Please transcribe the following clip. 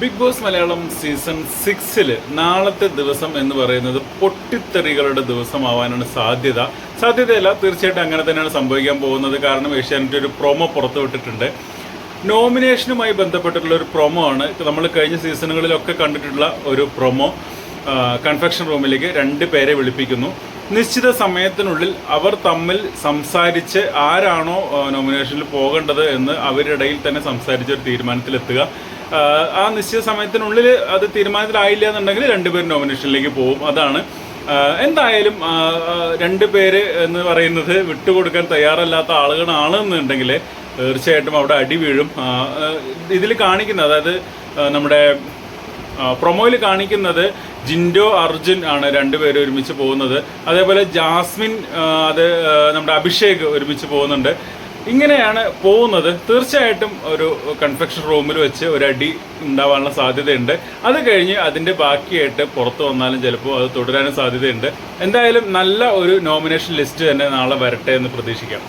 Big boss Malayalam season 6 നാളത്തെ ദിവസം എന്ന് പറയുന്നത് പൊട്ടിത്തെറികളുടെ ദിവസമാവാനാണ് സാധ്യതയല്ല, തീർച്ചയായിട്ടും അങ്ങനെ തന്നെയാണ് സംഭവിക്കാൻ പോകുന്നത്. കാരണം ഏഷ്യാനെറ്റ് ഒരു പ്രൊമോ പുറത്തുവിട്ടിട്ടുണ്ട്. നോമിനേഷനുമായി ബന്ധപ്പെട്ടിട്ടുള്ള ഒരു പ്രൊമോ ആണ്. നമ്മൾ കഴിഞ്ഞ സീസണുകളിലൊക്കെ കണ്ടിട്ടുള്ള ഒരു പ്രൊമോ. കൺഫെക്ഷൻ റൂമിലേക്ക് 2 പേരെ വിളിപ്പിക്കുന്നു. നിശ്ചിത സമയത്തിനുള്ളിൽ അവർ തമ്മിൽ സംസാരിച്ച് ആരാണോ നോമിനേഷനിൽ പോകേണ്ടത് എന്ന് അവരുടെ ഇടയിൽ തന്നെ സംസാരിച്ച് ഒരു തീരുമാനത്തിലെത്തുക. ആ നിശ്ചിത സമയത്തിനുള്ളിൽ അത് തീരുമാനത്തിലായില്ല എന്നുണ്ടെങ്കിൽ 2 പേർ നോമിനേഷനിലേക്ക് പോകും. അതാണ്. എന്തായാലും 2 പേര് എന്ന് പറയുന്നത് വിട്ടുകൊടുക്കാൻ തയ്യാറല്ലാത്ത ആളുകളാണെന്നുണ്ടെങ്കിൽ തീർച്ചയായിട്ടും അവിടെ അടി വീഴും. ഇതിൽ കാണിക്കുന്നത്, അതായത് നമ്മുടെ പ്രൊമോയിൽ കാണിക്കുന്നത് ജിൻഡോ അർജുൻ ആണ് 2 പേര് ഒരുമിച്ച് പോകുന്നത്. അതേപോലെ ജാസ്മിൻ, അത് നമ്മുടെ അഭിഷേക് ഒരുമിച്ച് പോകുന്നുണ്ട്. ഇങ്ങനെയാണ് പോകുന്നത്. തീർച്ചയായിട്ടും ഒരു കൺഫെക്ഷൻ റൂമിൽ വെച്ച് ഒരു അടി ഉണ്ടാവാനുള്ള സാധ്യതയുണ്ട്. അത് കഴിഞ്ഞ് അതിൻ്റെ ബാക്കിയായിട്ട് പുറത്ത് വന്നാലും ചിലപ്പോൾ അത് തുടരാനും സാധ്യതയുണ്ട്. എന്തായാലും നല്ല ഒരു നോമിനേഷൻ ലിസ്റ്റ് തന്നെ നാളെ വരട്ടെ എന്ന് പ്രതീക്ഷിക്കാം.